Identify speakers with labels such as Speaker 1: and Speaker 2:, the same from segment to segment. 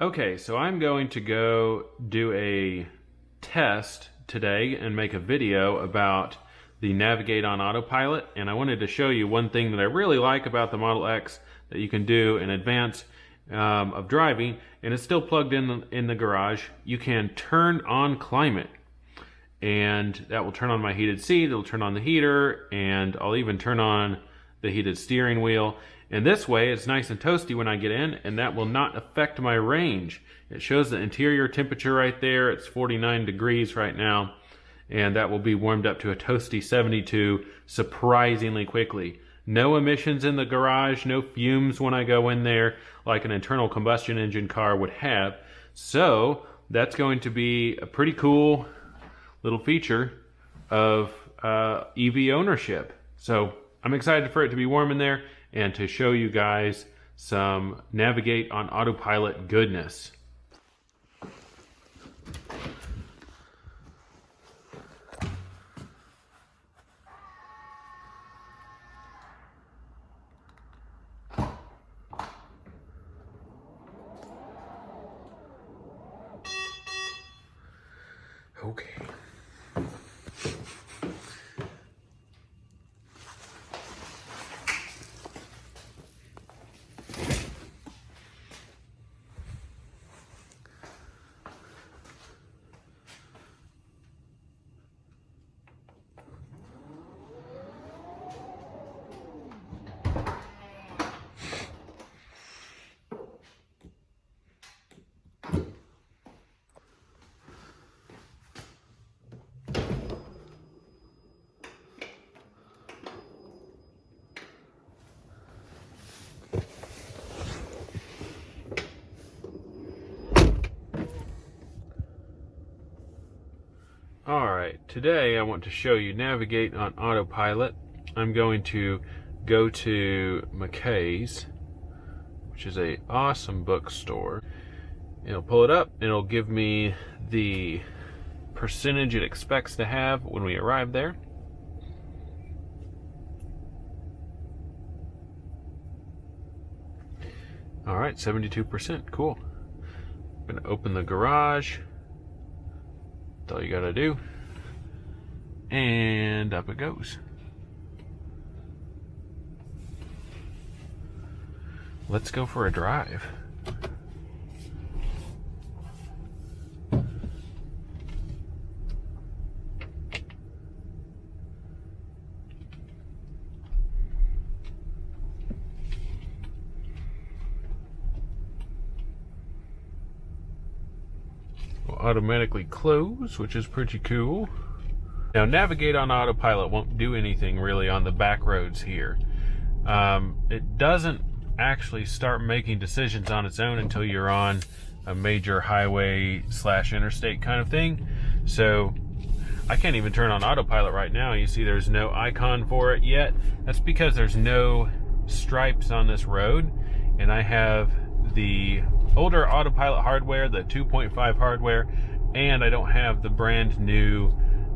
Speaker 1: Okay, so I'm going to go do a test today and make a video about the Navigate on Autopilot, and I wanted to show you one thing that I really like about the Model X that you can do in advance of driving, and it's still plugged in the garage. You can turn on climate, and that will turn on my heated seat, it'll turn on the heater, and I'll even turn on the heated steering wheel. And this way it's nice and toasty when I get in, and that will not affect my range. It shows the interior temperature right there. It's 49 degrees right now, and that will be warmed up to a toasty 72 surprisingly quickly. No emissions in the garage, no fumes when I go in there like an internal combustion engine car would have. So that's going to be a pretty cool little feature of EV ownership. So I'm excited for it to be warm in there and to show you guys some Navigate on Autopilot goodness. Okay. Alright, today I want to show you Navigate on Autopilot. I'm going to go to McKay's, which is an awesome bookstore. It'll pull it up, and it'll give me the percentage it expects to have when we arrive there. Alright, 72%, cool. I'm going to open the garage. That's all you gotta do. And up it goes. Let's go for a drive. Automatically close, which is pretty cool. Now, Navigate on Autopilot won't do anything really on the back roads here. It doesn't actually start making decisions on its own until you're on a major highway / interstate kind of thing. So I can't even turn on autopilot right now. You see there's no icon for it yet. That's because there's no stripes on this road, and I have the older autopilot hardware, the 2.5 hardware, and I don't have the brand new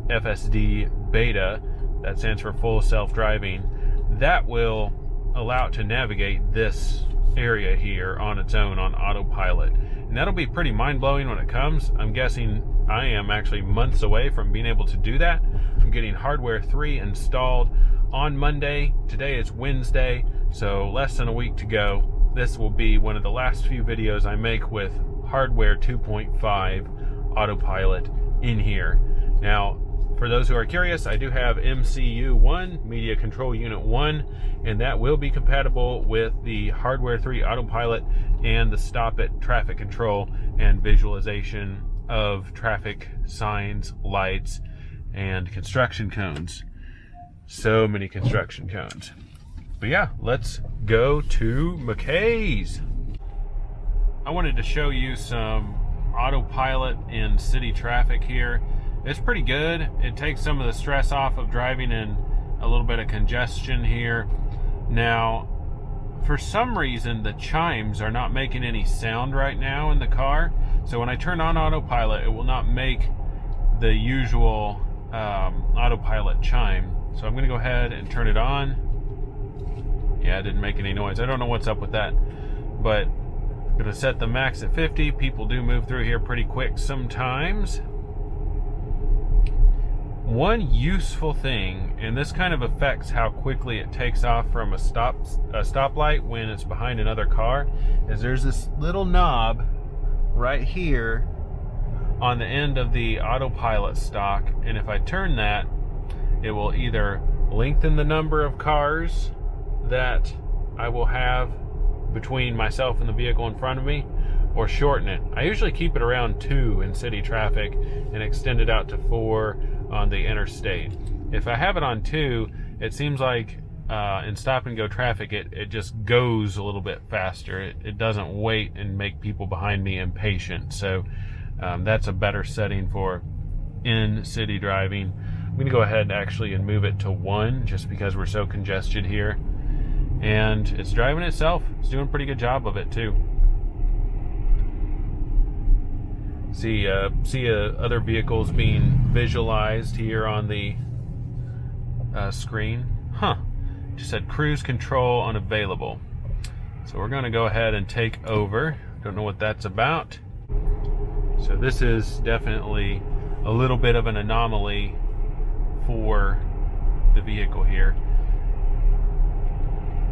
Speaker 1: FSD beta, that stands for full self-driving, that will allow it to navigate this area here on its own on autopilot. And that'll be pretty mind-blowing when it comes. I'm guessing I am actually months away from being able to do that. I'm getting hardware 3 installed on Monday. Today is Wednesday, so less than a week to go. This will be one of the last few videos I make with hardware 2.5 autopilot in here. Now, for those who are curious, I do have MCU 1, Media Control Unit 1, and that will be compatible with the hardware 3 autopilot and the stop it traffic control and visualization of traffic signs, lights, and construction cones. So many construction cones. But yeah, let's go to McKay's. I wanted to show you some autopilot in city traffic here. It's pretty good. It takes some of the stress off of driving in a little bit of congestion here. Now, for some reason, the chimes are not making any sound right now in the car. So when I turn on autopilot, it will not make the usual autopilot chime. So I'm going to go ahead and turn it on. Yeah, it didn't make any noise. I don't know what's up with that. But Gonna set the max at 50. People do move through here pretty quick sometimes. One useful thing, and this kind of affects how quickly it takes off from a stoplight when it's behind another car, is there's this little knob right here on the end of the Autopilot stock, and if I turn that, it will either lengthen the number of cars that I will have between myself and the vehicle in front of me, or shorten it. I usually keep it around 2 in city traffic and extend it out to 4 on the interstate. If I have it on 2, it seems like in stop and go traffic it just goes a little bit faster. It doesn't wait and make people behind me impatient. So that's a better setting for in city driving. I'm going to go ahead actually and move it to 1 just because we're so congested here. And it's driving itself. It's doing a pretty good job of it too. See other vehicles being visualized here on the screen. Just said cruise control unavailable. So we're going to go ahead and take over. Don't know what that's about. So this is definitely a little bit of an anomaly for the vehicle here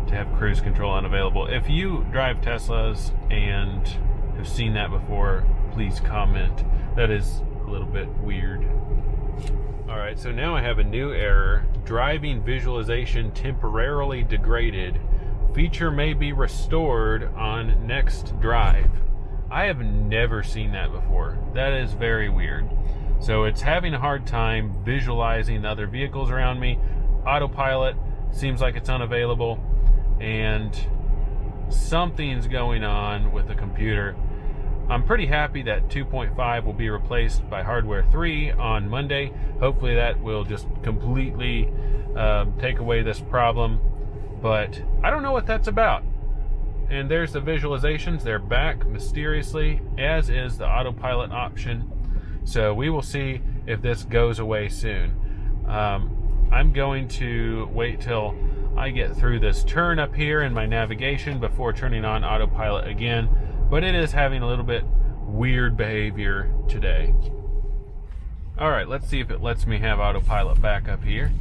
Speaker 1: to have cruise control unavailable. If you drive Teslas and have seen that before, please comment. That is a little bit weird. Alright, so now I have a new error. Driving visualization temporarily degraded. Feature may be restored on next drive. I have never seen that before. That is very weird. So it's having a hard time visualizing the other vehicles around me. Autopilot seems like it's unavailable, and something's going on with the computer. I'm pretty happy that 2.5 will be replaced by hardware 3 on Monday. Hopefully that will just completely take away this problem, but I don't know what that's about. And there's the visualizations. They're back mysteriously, as is the autopilot option. So we will see if this goes away soon. I'm going to wait till I get through this turn up here in my navigation before turning on autopilot again, but it is having a little bit weird behavior today. Alright, let's see if it lets me have autopilot back up here.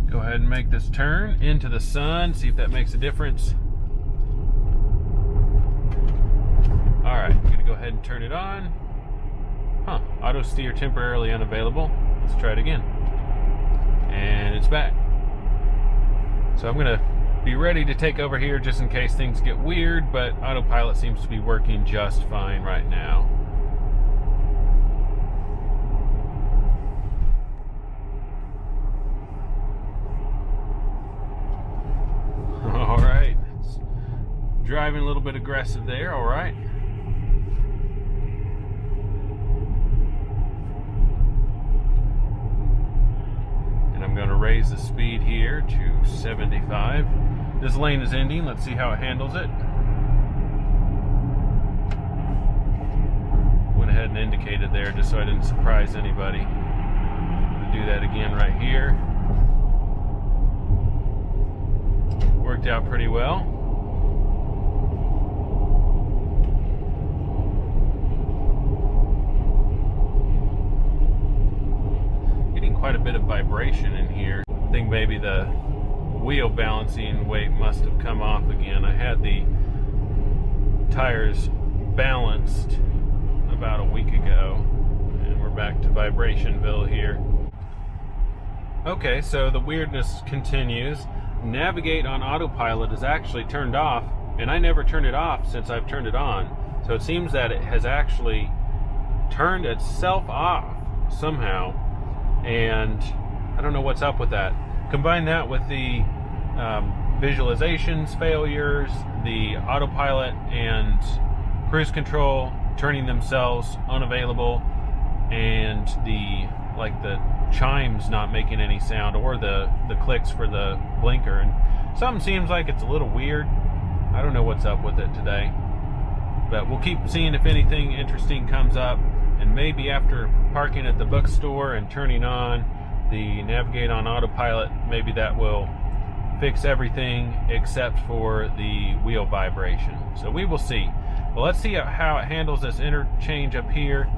Speaker 1: Go ahead and make this turn into the sun, see if that makes a difference. Alright, I'm going to go ahead and turn it on. Auto steer temporarily unavailable. Let's try it again. And it's back. So I'm going to be ready to take over here just in case things get weird, but autopilot seems to be working just fine right now. Alright. Driving a little bit aggressive there, alright. I'm going to raise the speed here to 75. This lane is ending. Let's see how it handles it. Went ahead and indicated there just so I didn't surprise anybody. I'm going to do that again right here. Worked out pretty well. Quite a bit of vibration in here. I think maybe the wheel balancing weight must have come off again. I had the tires balanced about a week ago, and we're back to Vibrationville here. Okay, so the weirdness continues. Navigate on autopilot is actually turned off, and I never turned it off since I've turned it on. So it seems that it has actually turned itself off somehow. And I don't know what's up with that. Combine that with the visualizations failures, the autopilot and cruise control turning themselves unavailable, and the chimes not making any sound, or the clicks for the blinker. And something seems like it's a little weird. I don't know what's up with it today, but we'll keep seeing if anything interesting comes up. And maybe after parking at the bookstore and turning on the navigate on autopilot, maybe that will fix everything except for the wheel vibration. So we will see. Well, let's see how it handles this interchange up here.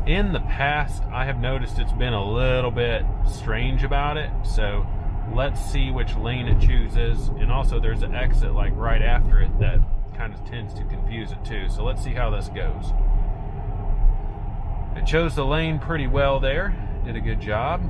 Speaker 1: In the past, I have noticed it's been a little bit strange about it. So let's see which lane it chooses. And also there's an exit like right after it that kind of tends to confuse it too. So let's see how this goes. It chose the lane pretty well there. Did a good job.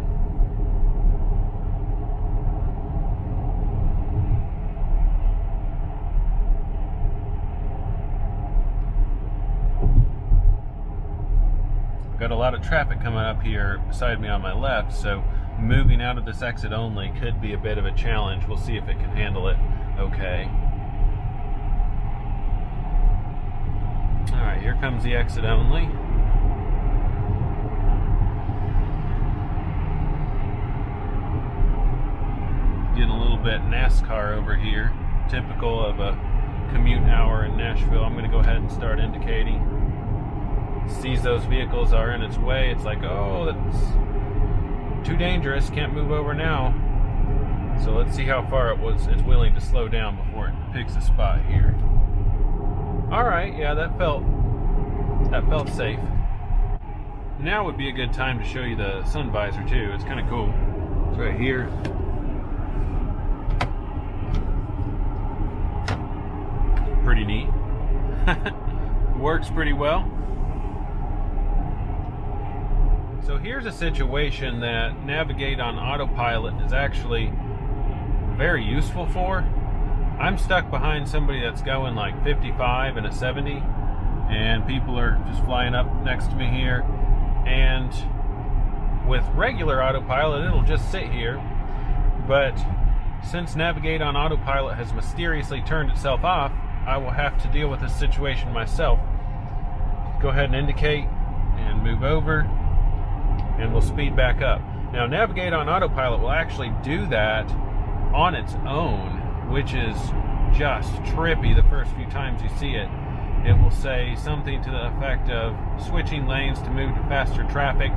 Speaker 1: Got a lot of traffic coming up here beside me on my left, so moving out of this exit only could be a bit of a challenge. We'll see if it can handle it okay. Alright, here comes the exit only. Getting a little bit NASCAR over here, typical of a commute hour in Nashville. I'm going to go ahead and start indicating. Sees those vehicles are in its way, it's like, oh, that's too dangerous, can't move over now. So let's see how far it's willing to slow down before it picks a spot here. Alright, yeah, that felt safe. Now would be a good time to show you the sun visor too. It's kind of cool. It's right here. Pretty neat. Works pretty well. So here's a situation that Navigate on Autopilot is actually very useful for. I'm stuck behind somebody that's going like 55 and a 70, and people are just flying up next to me here. And with regular Autopilot, it'll just sit here. But since Navigate on Autopilot has mysteriously turned itself off, I will have to deal with this situation myself. Go ahead and indicate and move over, and we'll speed back up. Now, Navigate on Autopilot will actually do that on its own, which is just trippy the first few times you see it. It will say something to the effect of switching lanes to move to faster traffic.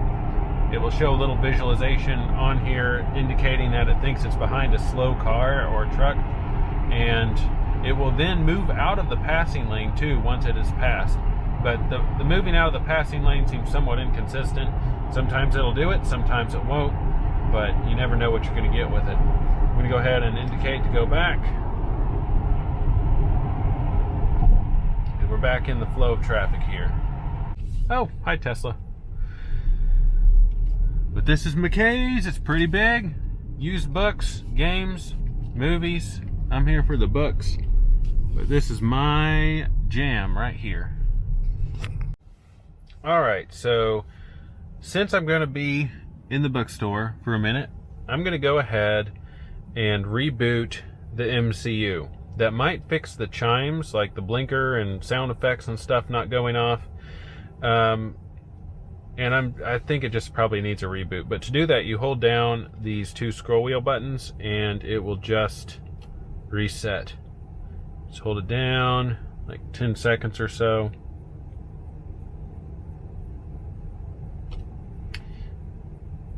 Speaker 1: It will show a little visualization on here indicating that it thinks it's behind a slow car or truck, and it will then move out of the passing lane too once it is passed. But the moving out of the passing lane seems somewhat inconsistent. Sometimes it'll do it, sometimes it won't, but you never know what you're going to get with it. I'm going to go ahead and indicate to go back. And we're back in the flow of traffic here. Oh, hi Tesla. But this is McKay's. It's pretty big. Used books, games, movies. I'm here for the books. But this is my jam right here. Alright, so since I'm going to be in the bookstore for a minute, I'm going to go ahead and reboot the MCU. That might fix the chimes, like the blinker and sound effects and stuff not going off. And I think it just probably needs a reboot. But to do that, you hold down these two scroll wheel buttons and it will just reset. Just hold it down like 10 seconds or so.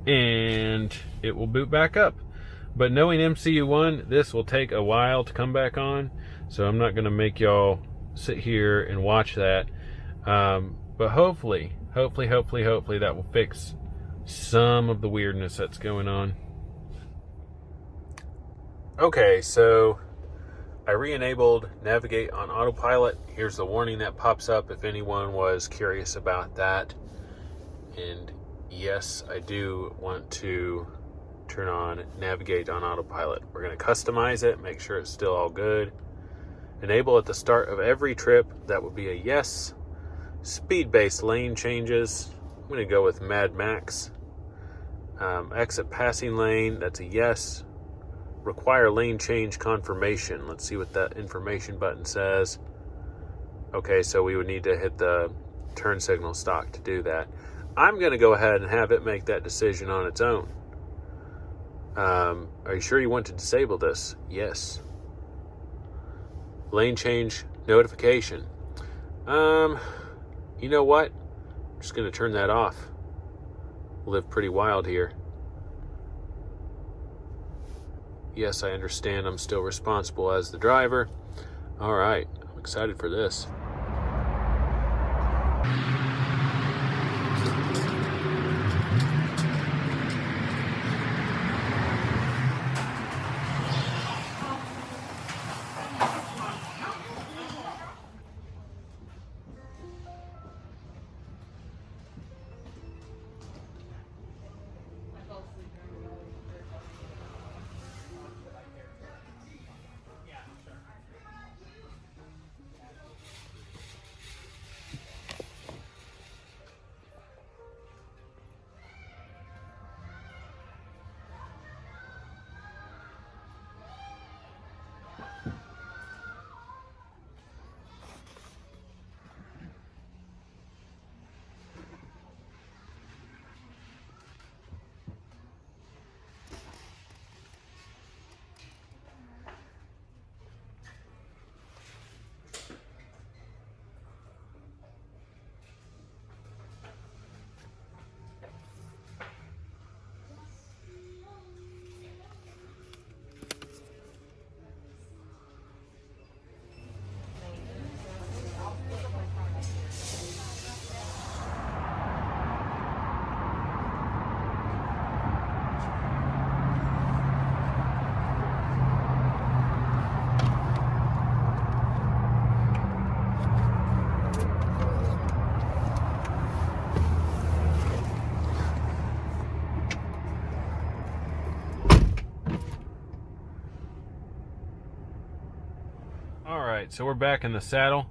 Speaker 1: And it will boot back up. But knowing MCU1, this will take a while to come back on, so I'm not going to make y'all sit here and watch that. But hopefully that will fix some of the weirdness that's going on. Okay, so I re-enabled Navigate on Autopilot. Here's the warning that pops up if anyone was curious about that. And yes, I do want to turn on Navigate on Autopilot. We're going to customize it, make sure it's still all good. Enable at the start of every trip. That would be a yes. Speed-based lane changes. I'm going to go with Mad Max. Exit passing lane. That's a yes. Require lane change confirmation. Let's see what that information button says. Okay, so we would need to hit the turn signal stalk to do that. I'm going to go ahead and have it make that decision on its own. Are you sure you want to disable this? Yes. Lane change notification. You know what? I'm just going to turn that off. Live pretty wild here. Yes, I understand I'm still responsible as the driver. All right, I'm excited for this. Alright, so we're back in the saddle.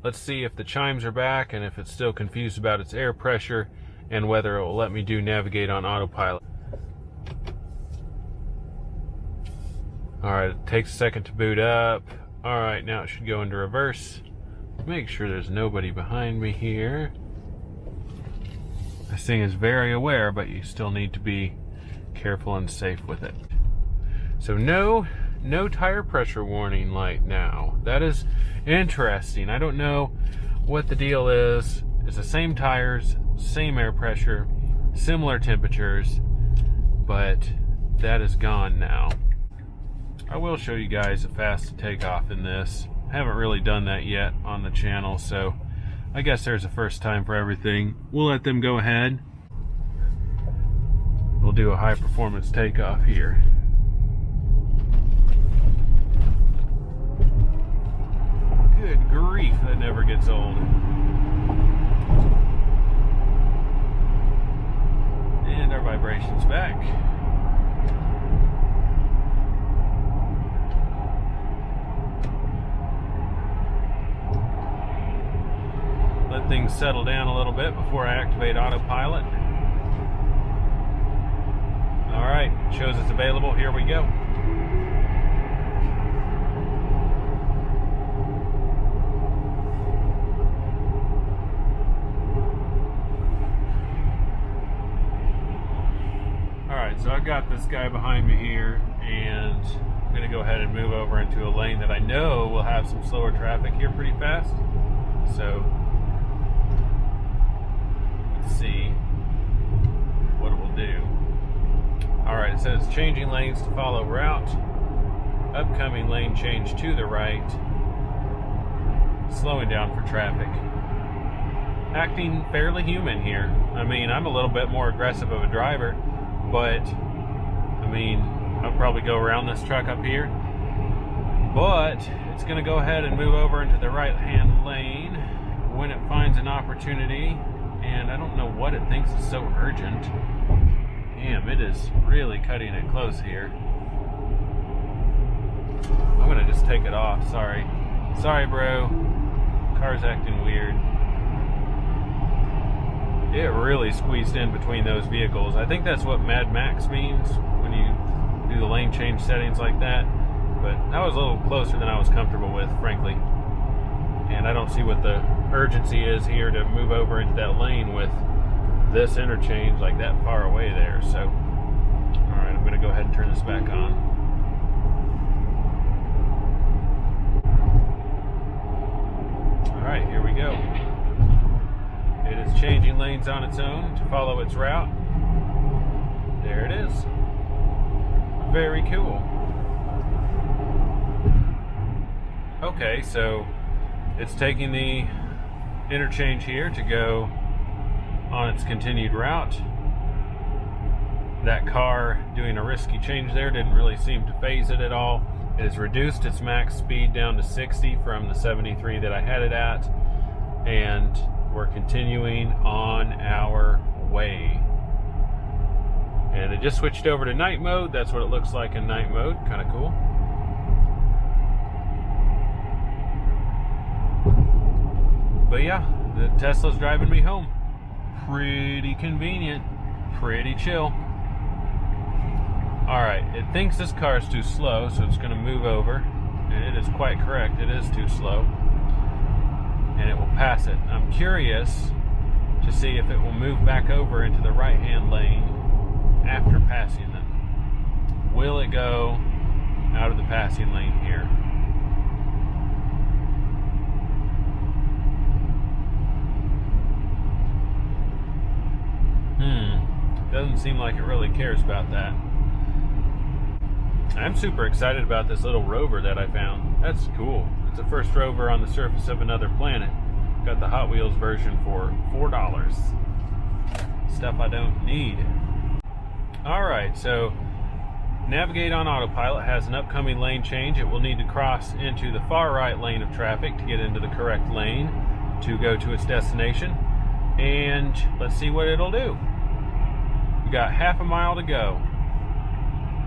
Speaker 1: Let's see if the chimes are back and if it's still confused about its air pressure and whether it will let me do navigate on autopilot. Alright, it takes a second to boot up. Alright, now it should go into reverse. Make sure there's nobody behind me here. This thing is very aware, but you still need to be careful and safe with it. So no tire pressure warning light now. That is interesting. I don't know what the deal is. It's the same tires, same air pressure, similar temperatures, but that is gone now. I will show you guys a fast takeoff in this. I haven't really done that yet on the channel, so I guess there's a first time for everything. We'll let them go ahead. We'll do a high performance takeoff here. Good grief, that never gets old. And our vibration's back. Let things settle down a little bit before I activate autopilot. Alright, shows it's available. Here we go. So I've got this guy behind me here, and I'm going to go ahead and move over into a lane that I know will have some slower traffic here pretty fast. So let's see what it will do. Alright, it says changing lanes to follow route. Upcoming lane change to the right. Slowing down for traffic. Acting fairly human here. I mean, I'm a little bit more aggressive of a driver, but I mean, I'll probably go around this truck up here, but it's going to go ahead and move over into the right hand lane when it finds an opportunity, and I don't know what it thinks is so urgent. Damn, it is really cutting it close here. I'm going to just take it off. Sorry, bro, car's acting weird. It really squeezed in between those vehicles. I think that's what Mad Max means when you do the lane change settings like that. But that was a little closer than I was comfortable with, frankly. And I don't see what the urgency is here to move over into that lane with this interchange like that far away there. So, alright, I'm going to go ahead and turn this back on. Alright, here we go. It is changing lanes on its own to follow its route. There it is. Very cool. Okay, so it's taking the interchange here to go on its continued route. That car doing a risky change there didn't really seem to phase it at all. It has reduced its max speed down to 60 from the 73 that I had it at, and we're continuing on our way. And it just switched over to night mode. That's what it looks like in night mode. Kind of cool. But yeah, the Tesla's driving me home. Pretty convenient, pretty chill. Alright, it thinks this car is too slow, so it's going to move over. And it is quite correct, it is too slow. And it will pass it. I'm curious to see if it will move back over into the right-hand lane after passing it. Will it go out of the passing lane here? Doesn't seem like it really cares about that. I'm super excited about this little rover that I found. That's cool. It's the first rover on the surface of another planet. Got the Hot Wheels version for $4. Stuff I don't need. Alright, so Navigate on Autopilot has an upcoming lane change. It will need to cross into the far right lane of traffic to get into the correct lane to go to its destination. And let's see what it'll do. We got half a mile to go.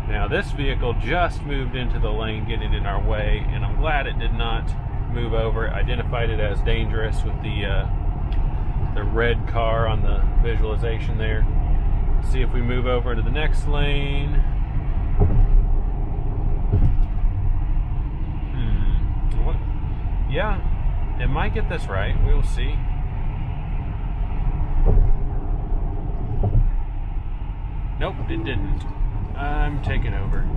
Speaker 1: Now this vehicle just moved into the lane getting in our way, and I'm glad it did not move over. It identified it as dangerous with the red car on the visualization there. Let's see if we move over to the next lane. What? Yeah, it might get this right. We will see. Nope, it didn't. I'm taking over.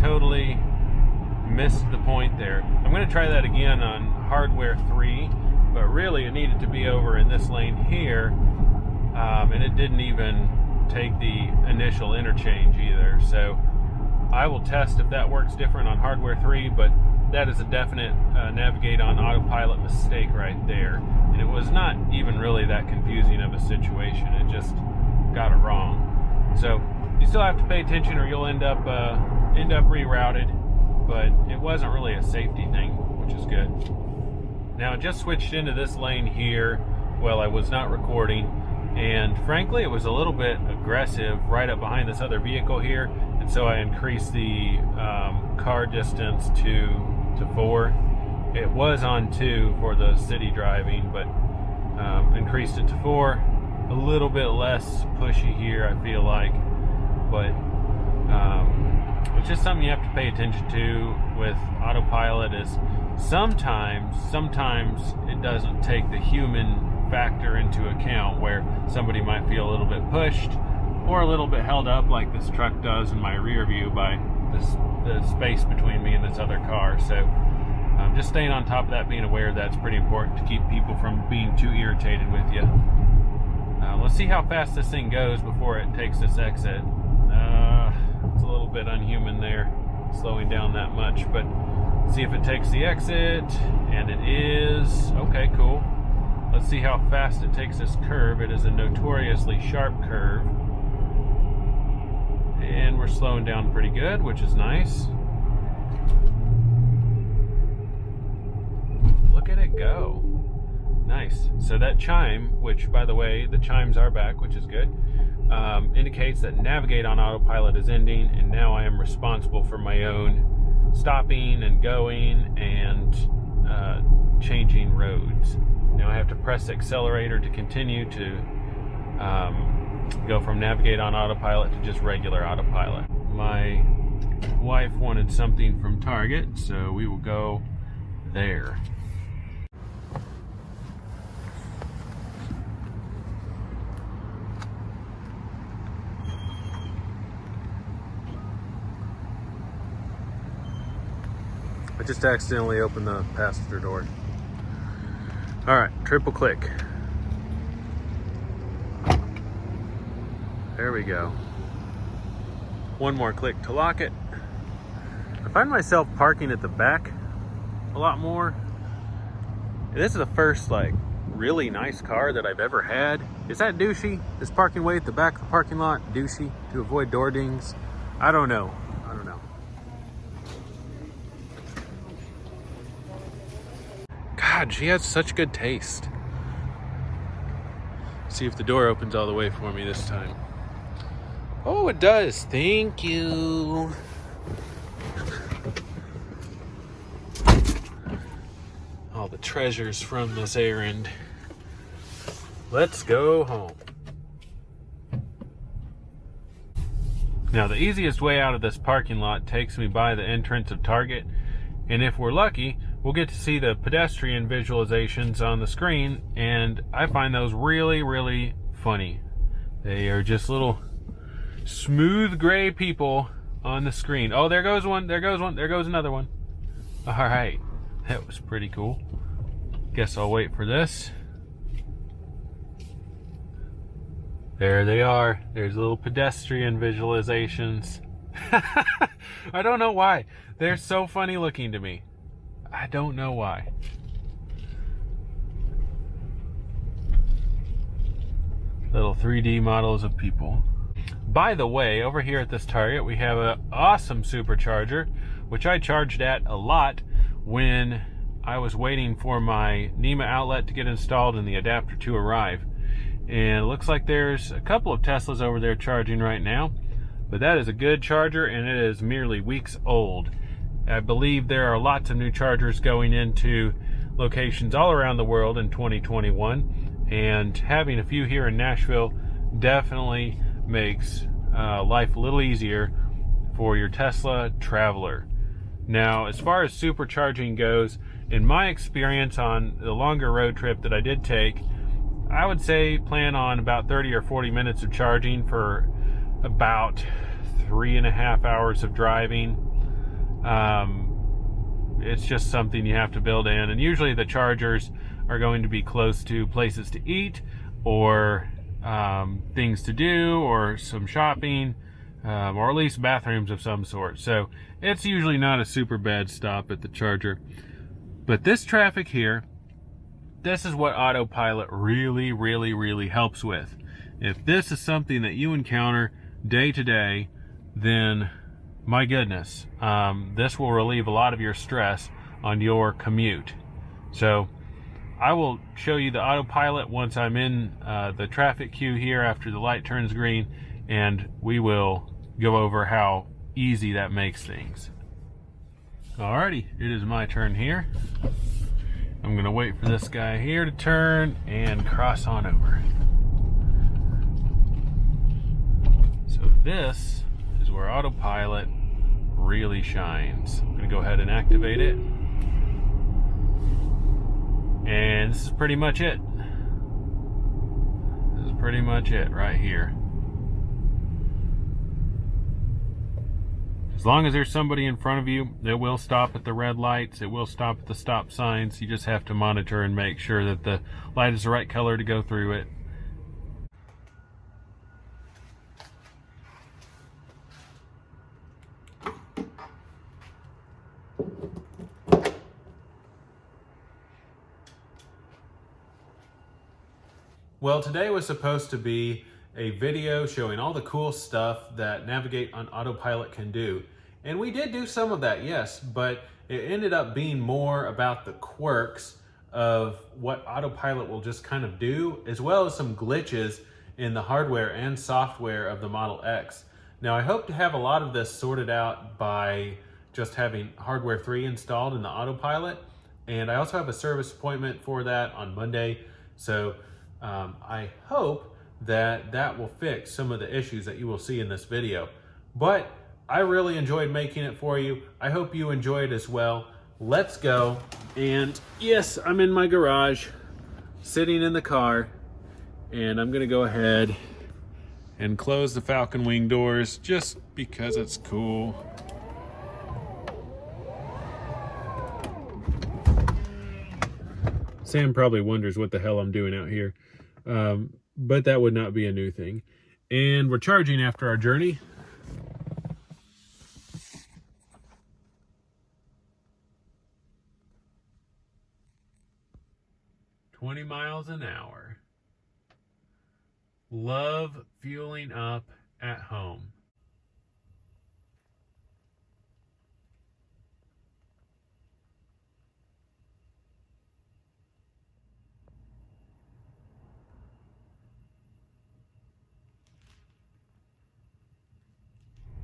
Speaker 1: Totally missed the point there. I'm going to try that again on hardware 3, but really it needed to be over in this lane here, and it didn't even take the initial interchange either. So I will test if that works different on hardware 3, but that is a definite Navigate on Autopilot mistake right there. And it was not even really that confusing of a situation. It just got it wrong. So you still have to pay attention or you'll end up rerouted, but it wasn't really a safety thing, which is good. Now I just switched into this lane here while I was not recording, and frankly it was a little bit aggressive right up behind this other vehicle here, and so I increased the car distance to 4. It was on 2 for the city driving, but increased it to 4. A little bit less pushy here, I feel like, but it's just something you have to pay attention to with Autopilot. Is sometimes it doesn't take the human factor into account, where somebody might feel a little bit pushed or a little bit held up like this truck does in my rear view by the space between me and this other car. So just staying on top of that, being aware that's pretty important to keep people from being too irritated with you. Let's see how fast this thing goes before it takes this exit. It's a little bit unhuman there, slowing down that much, but see if it takes the exit, and it is. Okay, cool. Let's see how fast it takes this curve. It is a notoriously sharp curve, and we're slowing down pretty good, which is nice. Look at it go. Nice. So that chime, which by the way, the chimes are back, which is good, indicates that Navigate on Autopilot is ending, and now I am responsible for my own stopping and going and changing roads. Now I have to press the accelerator to continue to go from Navigate on Autopilot to just regular Autopilot. My wife wanted something from Target, so we will go there. I just accidentally opened the passenger door. All right, triple click. There we go. One more click to lock it. I find myself parking at the back a lot more. This is the first like really nice car that I've ever had. Is that douchey? Is parking way at the back of the parking lot douchey to avoid door dings? I don't know. I don't know. God, she has such good taste. See if the door opens all the way for me this time. Oh, it does. Thank you. All the treasures from this errand. Let's go home. Now, the easiest way out of this parking lot takes me by the entrance of Target, and if we're lucky, we'll get to see the pedestrian visualizations on the screen, and I find those really, really funny. They are just little smooth gray people on the screen. Oh, there goes one, there goes one, there goes another one. All right, that was pretty cool. Guess I'll wait for this. There they are. There's little pedestrian visualizations. I don't know why. They're so funny looking to me. I don't know why. Little 3D models of people. By the way, over here at this Target, we have an awesome supercharger, which I charged at a lot when I was waiting for my NEMA outlet to get installed and the adapter to arrive. And it looks like there's a couple of Teslas over there charging right now, but that is a good charger and it is merely weeks old. I believe there are lots of new chargers going into locations all around the world in 2021, and having a few here in Nashville definitely makes life a little easier for your Tesla traveler. Now, as far as supercharging goes, in my experience on the longer road trip that I did take, I would say plan on about 30 or 40 minutes of charging for about 3.5 hours of driving. It's just something you have to build in, and usually the chargers are going to be close to places to eat or things to do or some shopping, or at least bathrooms of some sort. So it's usually not a super bad stop at the charger. But this traffic here, this is what Autopilot really, really, really helps with. If this is something that you encounter day to day, then my goodness, this will relieve a lot of your stress on your commute. So I will show you the Autopilot once I'm in the traffic queue here after the light turns green, and we will go over how easy that makes things. Alrighty, it is my turn here. I'm gonna wait for this guy here to turn and cross on over. So this is where Autopilot really shines. I'm gonna go ahead and activate it. And this is pretty much it. This is pretty much it right here. As long as there's somebody in front of you, it will stop at the red lights, it will stop at the stop signs. You just have to monitor and make sure that the light is the right color to go through it. Well, today was supposed to be a video showing all the cool stuff that Navigate on Autopilot can do. And we did do some of that, yes, but it ended up being more about the quirks of what Autopilot will just kind of do, as well as some glitches in the hardware and software of the Model X. Now, I hope to have a lot of this sorted out by just having hardware 3 installed in the Autopilot. And I also have a service appointment for that on Monday. So I hope that that will fix some of the issues that you will see in this video. But I really enjoyed making it for you. I hope you enjoyed as well. Let's go. And yes, I'm in my garage, sitting in the car, and I'm gonna go ahead and close the Falcon Wing doors just because it's cool. Sam probably wonders what the hell I'm doing out here. But that would not be a new thing. And we're charging after our journey. 20 miles an hour. Love fueling up at home.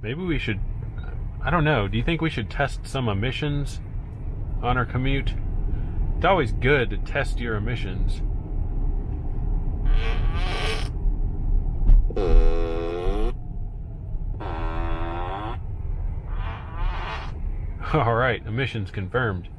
Speaker 1: Maybe we should, I don't know, do you think we should test some emissions on our commute? It's always good to test your emissions. All right, emissions confirmed.